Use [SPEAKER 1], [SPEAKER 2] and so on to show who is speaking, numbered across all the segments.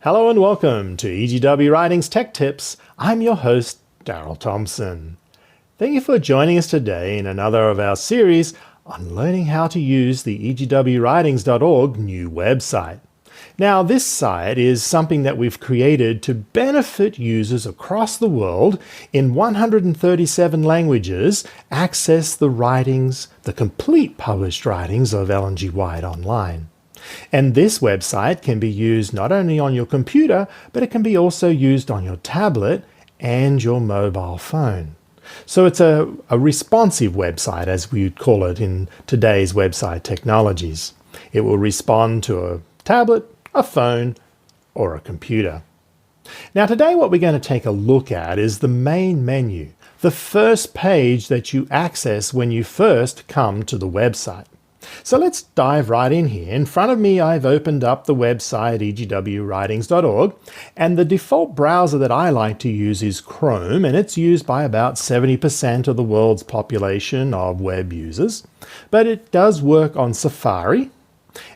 [SPEAKER 1] Hello and welcome to EGW Writings Tech Tips. I'm your host, Daryl Thompson. Thank you for joining us today in another of our series on learning how to use the egwwritings.org new website. Now, this site is something that we've created to benefit users across the world in 137 languages access the writings, the complete published writings of Ellen G. White online. And this website can be used not only on your computer, but it can be also used on your tablet and your mobile phone. So it's a responsive website, as we would call it in today's website technologies. It will respond to a tablet, a phone, or a computer. Now today what we're going to take a look at is the main menu, the first page that you access when you first come to the website. So let's dive right in here. In front of me, I've opened up the website egwwritings.org, and the default browser that I like to use is Chrome, and it's used by about 70% of the world's population of web users. But it does work on Safari,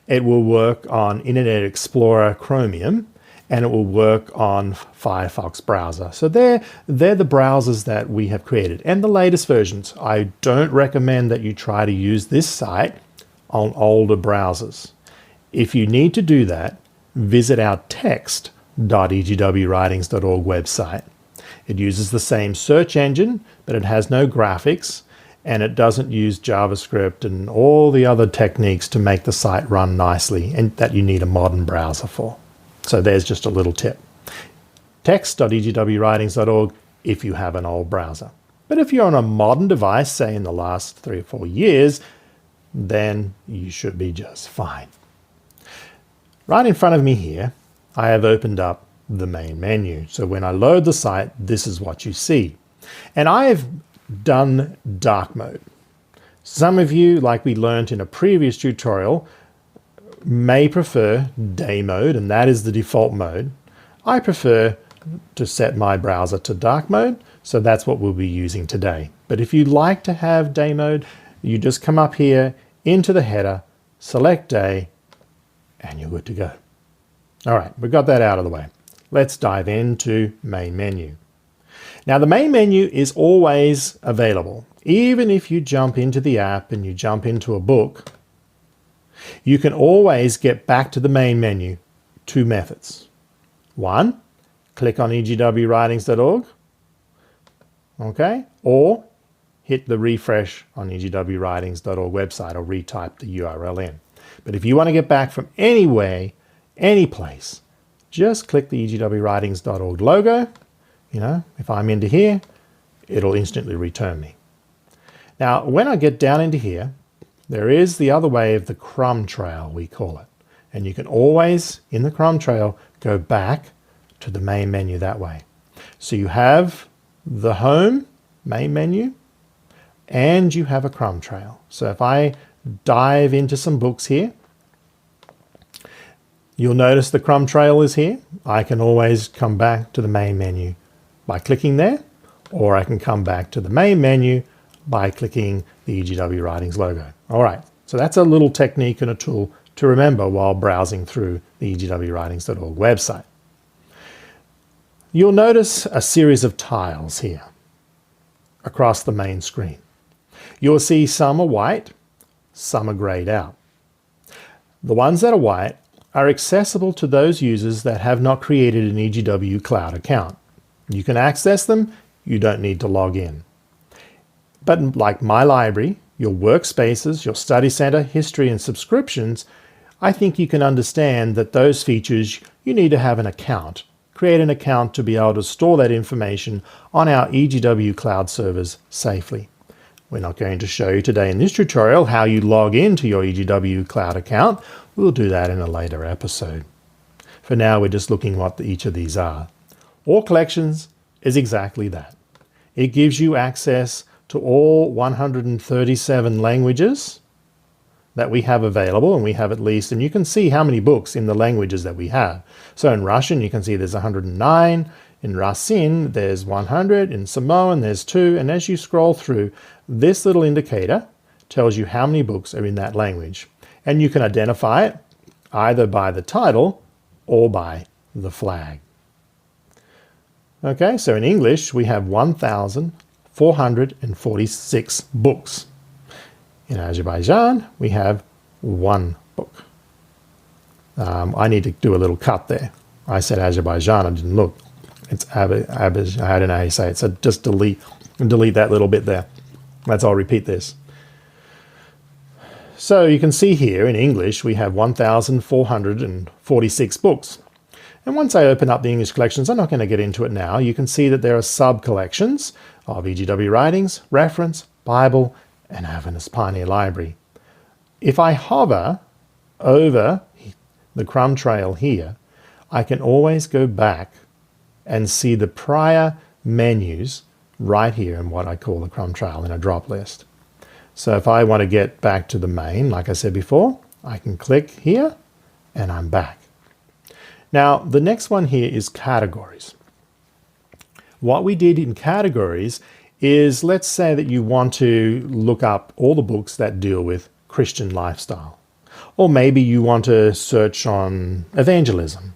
[SPEAKER 1] it will work on Internet Explorer Chromium, and it will work on Firefox browser. So they're the browsers that we have created, and the latest versions. I don't recommend that you try to use this site on older browsers. If you need to do that, visit our text.egwwritings.org website. It uses the same search engine, but it has no graphics, and it doesn't use JavaScript and all the other techniques to make the site run nicely, and that you need a modern browser for. So there's just a little tip. Text.egwwritings.org if you have an old browser. But if you're on a modern device, say in the last 3 or 4 years, then you should be just fine. Right in front of me here, I have opened up the main menu. So when I load the site, this is what you see. And I have done dark mode. Some of you, like we learned in a previous tutorial, may prefer day mode, and that is the default mode. I prefer to set my browser to dark mode, so that's what we'll be using today. But if you'd like to have day mode, you just come up here into the header, select day, and you're good to go. All right, we've got that out of the way. Let's dive into main menu. Now the main menu is always available. Even if you jump into the app and you jump into a book, you can always get back to the main menu. 2 methods. 1, click on egwwritings.org, okay, or hit the refresh on egwwritings.org website or retype the URL in. But if you want to get back from anywhere, any place, just click the egwwritings.org logo. You know, if I'm into here, it'll instantly return me. Now, when I get down into here, there is the other way of the crumb trail, we call it. And you can always, in the crumb trail, go back to the main menu that way. So you have the home main menu, and you have a crumb trail. So if I dive into some books here, you'll notice the crumb trail is here. I can always come back to the main menu by clicking there, or I can come back to the main menu by clicking the EGW Writings logo. All right, so that's a little technique and a tool to remember while browsing through the egwwritings.org website. You'll notice a series of tiles here across the main screen. You'll see some are white, some are grayed out. The ones that are white are accessible to those users that have not created an EGW Cloud account. You can access them, you don't need to log in. But like My Library, your workspaces, your study center, history, and subscriptions, I think you can understand that those features you need to have an account. Create an account to be able to store that information on our EGW Cloud servers safely. We're not going to show you today in this tutorial how you log into your EGW Cloud account. We'll do that in a later episode. For now, we're just looking what each of these are. All Collections is exactly that. It gives you access to all 137 languages that we have available, and we have at least, and you can see how many books in the languages that we have. So in Russian, you can see there's 109, in Racine, there's 100, in Samoan, there's 2, and as you scroll through, this little indicator tells you how many books are in that language. And you can identify it either by the title or by the flag. Okay, so in English we have 1,446 books. In Azerbaijan we have one book. I need to do a little cut there. I said Azerbaijan, I didn't look. It's I don't know how you say it, so just delete that little bit there. I'll repeat this. So you can see here in English we have 1,446 books. And once I open up the English collections, I'm not going to get into it now, you can see that there are sub-collections of EGW Writings, Reference, Bible, and Adventist Pioneer Library. If I hover over the crumb trail here, I can always go back and see the prior menus right here in what I call the crumb trail in a drop list. So if I want to get back to the main, like I said before, I can click here and I'm back. Now, the next one here is categories. What we did in categories is, let's say that you want to look up all the books that deal with Christian lifestyle. Or maybe you want to search on evangelism.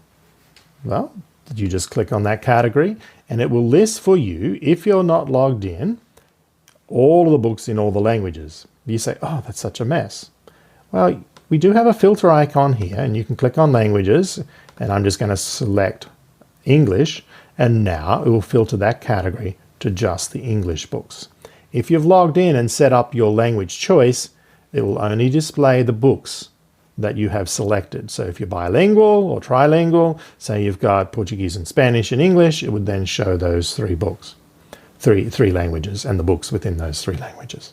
[SPEAKER 1] Well, you just click on that category and it will list for you, if you're not logged in, all of the books in all the languages. You say, oh, that's such a mess. Well, we do have a filter icon here and you can click on languages, and I'm just going to select English, and now it will filter that category to just the English books. If you've logged in and set up your language choice, it will only display the books that you have selected. So if you're bilingual or trilingual, say you've got Portuguese and Spanish and English, it would then show those three books, three languages, and the books within those three languages.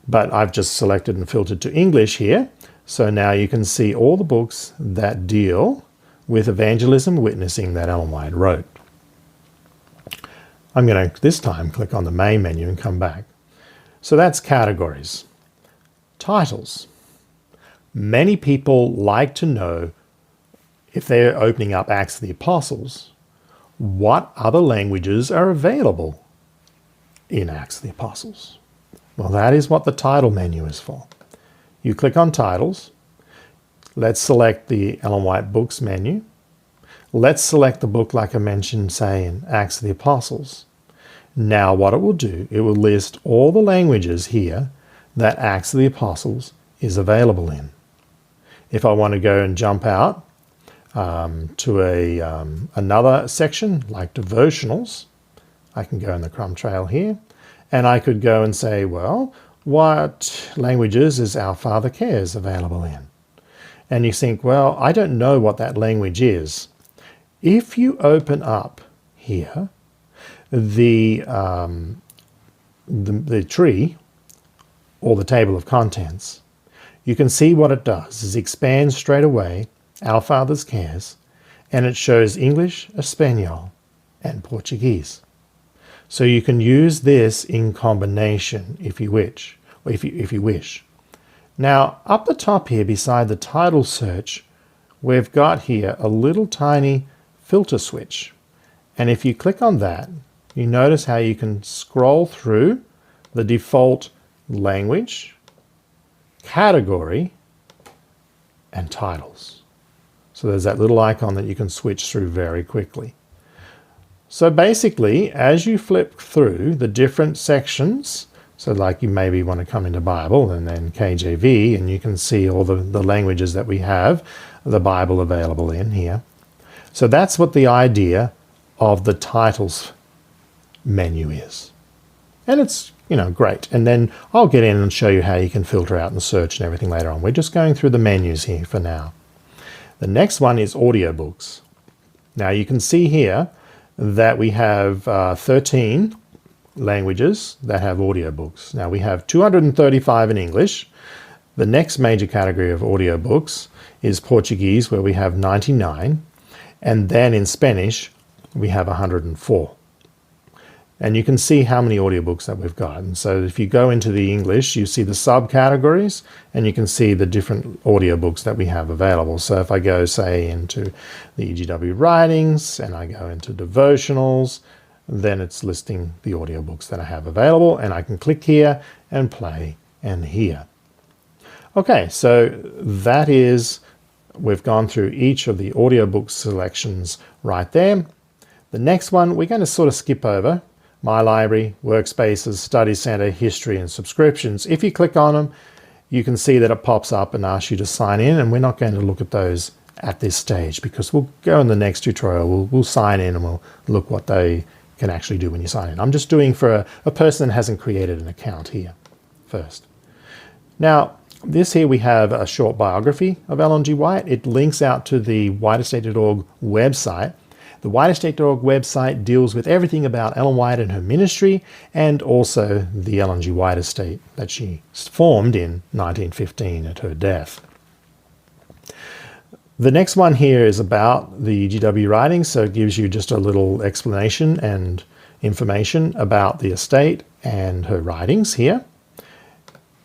[SPEAKER 1] But I've just selected and filtered to English here. So now you can see all the books that deal with evangelism witnessing that Ellen White wrote. I'm going to this time click on the main menu and come back. So that's categories. Titles. Many people like to know, if they're opening up Acts of the Apostles, what other languages are available in Acts of the Apostles. Well, that is what the title menu is for. You click on titles. Let's select the Ellen White Books menu. Let's select the book like I mentioned, say, in Acts of the Apostles. Now what it will do, it will list all the languages here that Acts of the Apostles is available in. If I want to go and jump out to another section like devotionals, I can go in the crumb trail here, and I could go and say, well, what languages is Our Father Cares available in? And you think, well, I don't know what that language is. If you open up here the tree or the table of contents, you can see what it does is expand straight away Our Father's Cares, and it shows English, Espanol, and Portuguese. So you can use this in combination if you wish. Now, up the top here beside the title search, we've got here a little tiny filter switch. And if you click on that, you notice how you can scroll through the default language, category, and titles. So there's that little icon that you can switch through very quickly. So basically, as you flip through the different sections, so like you maybe want to come into Bible and then KJV, and you can see all the languages that we have the Bible available in here. So that's what the idea of the titles menu is. And it's, great. And then I'll get in and show you how you can filter out and search and everything later on. We're just going through the menus here for now. The next one is audiobooks. Now you can see here that we have 13 languages that have audiobooks. Now we have 235 in English. The next major category of audiobooks is Portuguese, where we have 99. And then in Spanish, we have 104. And you can see how many audiobooks that we've got. And so if you go into the English, you see the subcategories, and you can see the different audiobooks that we have available. So if I go, say, into the EGW Writings, and I go into devotionals, then it's listing the audiobooks that I have available, and I can click here and play and hear. Okay, so that is we've gone through each of the audiobook selections right there. The next one, we're going to sort of skip over. My Library, Workspaces, Study Center, History, and Subscriptions. If you click on them, you can see that it pops up and asks you to sign in, and we're not going to look at those at this stage because we'll go in the next tutorial. We'll sign in and we'll look what they can actually do when you sign in. I'm just doing for a person that hasn't created an account here first. Now, this here we have a short biography of Ellen G. White. It links out to the whiteestate.org website. The whiteestate.org website deals with everything about Ellen White and her ministry, and also the Ellen G. White estate that she formed in 1915 at her death. The next one here is about the EGW writings, so it gives you just a little explanation and information about the estate and her writings here.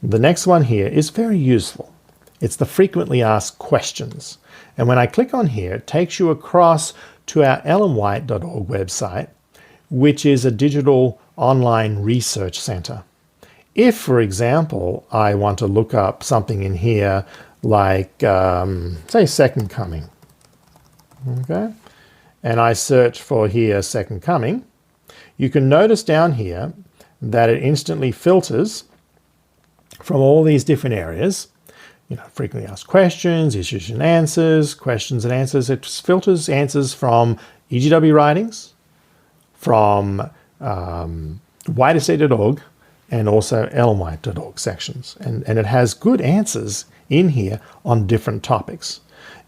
[SPEAKER 1] The next one here is very useful. It's the frequently asked questions. And when I click on here, it takes you across to our ellenwhite.org website, which is a digital online research center. If, for example, I want to look up something in here like, say, Second Coming, okay, and I search for here Second Coming, you can notice down here that it instantly filters from all these different areas. Frequently asked questions, issues and answers, questions and answers. It filters answers from EGW writings, from whiteestate.org, and also ellenwhite.org sections. And it has good answers in here on different topics.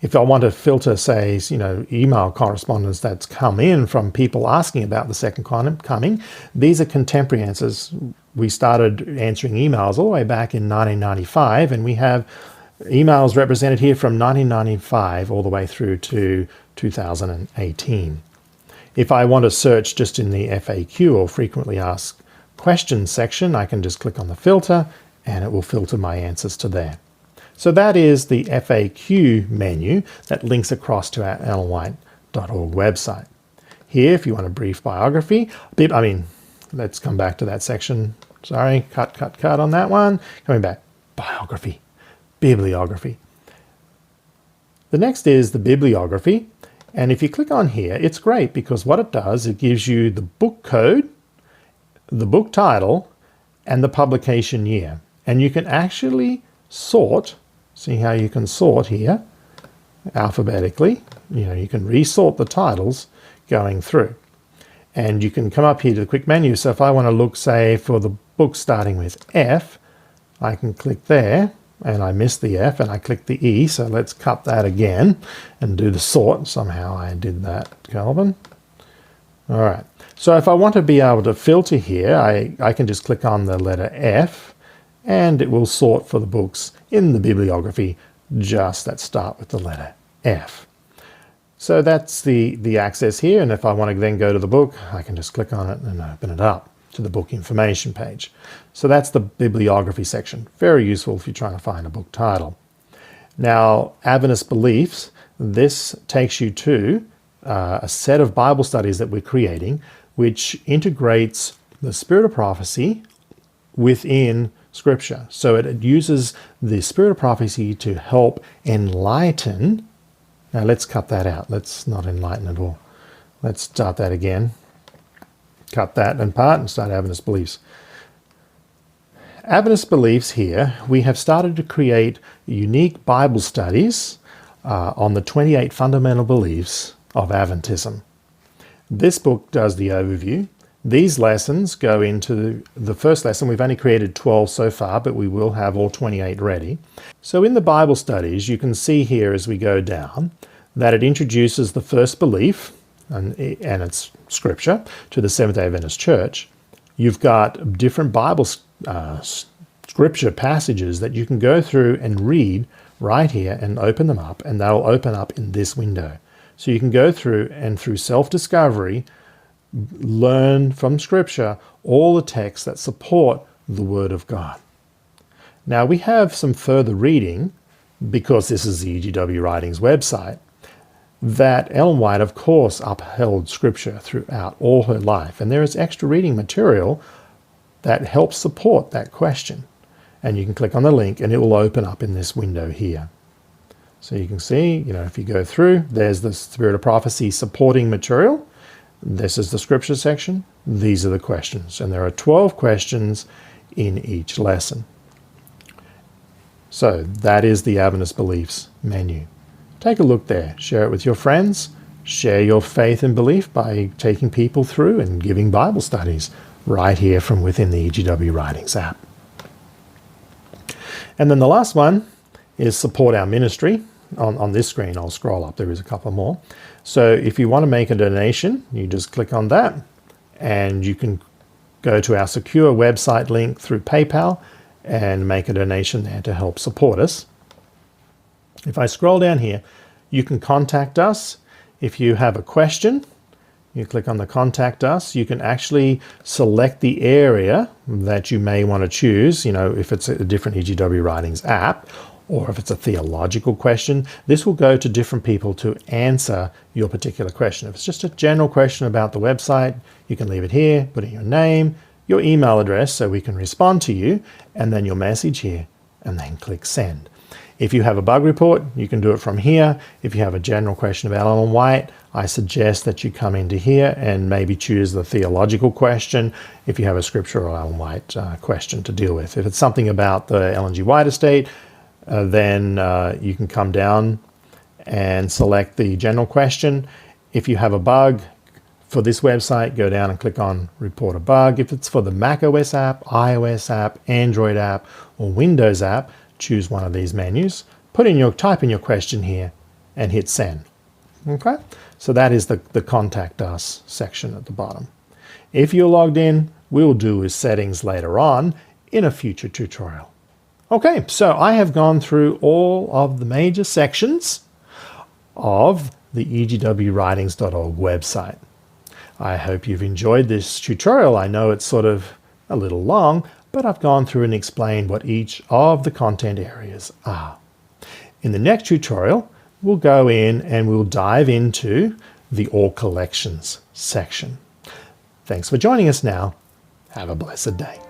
[SPEAKER 1] If I want to filter, say, email correspondence that's come in from people asking about the Second Coming, these are contemporary answers. We started answering emails all the way back in 1995, and we have emails represented here from 1995 all the way through to 2018. If I want to search just in the FAQ or frequently asked questions section, I can just click on the filter and it will filter my answers to there. So that is the FAQ menu that links across to our ellenwhite.org website. Here, if you want a brief biography, let's come back to that section. Sorry, cut on that one. Coming back, biography, bibliography. The next is the bibliography. And if you click on here, it's great because what it does, it gives you the book code, the book title, and the publication year. And you can actually sort, see how you can sort here alphabetically. You can resort the titles going through. And you can come up here to the quick menu. So if I want to look, say, for the book starting with F, I can click there, and I missed the F, and I click the E. So let's cut that again and do the sort. Somehow I did that, Calvin. All right. So if I want to be able to filter here, I can just click on the letter F, and it will sort for the books in the bibliography just that start with the letter F. So that's the access here, and if I want to then go to the book, I can just click on it and open it up to the book information page. So that's the bibliography section. Very useful if you're trying to find a book title. Now, Adventist Beliefs, this takes you to a set of Bible studies that we're creating, which integrates the spirit of prophecy within Scripture. So it uses the spirit of prophecy to help enlighten. Now let's cut that out. Let's not enlighten at all. Let's start that again. Cut that in part and start Adventist Beliefs. Adventist Beliefs here, we have started to create unique Bible studies on the 28 fundamental beliefs of Adventism. This book does the overview. These lessons go into the first lesson. We've only created 12 so far, but we will have all 28 ready. So in the Bible studies, you can see here as we go down that it introduces the first belief, and it's Scripture, to the Seventh-day Adventist Church. You've got different Bible Scripture passages that you can go through and read right here and open them up, and they'll open up in this window. So you can go through and through self-discovery, learn from Scripture all the texts that support the Word of God. Now we have some further reading, because this is the EGW Writings website, that Ellen White, of course, upheld Scripture throughout all her life. And there is extra reading material that helps support that question. And you can click on the link and it will open up in this window here. So you can see, if you go through, there's the Spirit of Prophecy supporting material. This is the scripture section. These are the questions. And there are 12 questions in each lesson. So that is the Adventist Beliefs menu. Take a look there. Share it with your friends. Share your faith and belief by taking people through and giving Bible studies right here from within the EGW Writings app. And then the last one is support our ministry. On this screen, I'll scroll up. There is a couple more. So if you want to make a donation, you just click on that and you can go to our secure website link through PayPal and make a donation there to help support us. If I scroll down here, you can contact us. If you have a question, you click on the Contact Us. You can actually select the area that you may want to choose, if it's a different EGW Writings app, or if it's a theological question. This will go to different people to answer your particular question. If it's just a general question about the website, you can leave it here, put in your name, your email address so we can respond to you, and then your message here, and then click Send. If you have a bug report, you can do it from here. If you have a general question about Ellen White, I suggest that you come into here and maybe choose the theological question if you have a scripture or Ellen White question to deal with. If it's something about the Ellen G. White estate, then you can come down and select the general question. If you have a bug for this website, go down and click on Report a Bug. If it's for the macOS app, iOS app, Android app, or Windows app, choose one of these menus, type in your question here, and hit Send. Okay, so that is the Contact Us section at the bottom. If you're logged in, we'll do with settings later on in a future tutorial. Okay, so I have gone through all of the major sections of the egwwritings.org website. I hope you've enjoyed this tutorial. I know it's sort of a little long, but I've gone through and explained what each of the content areas are. In the next tutorial, we'll go in and we'll dive into the All Collections section. Thanks for joining us now. Have a blessed day.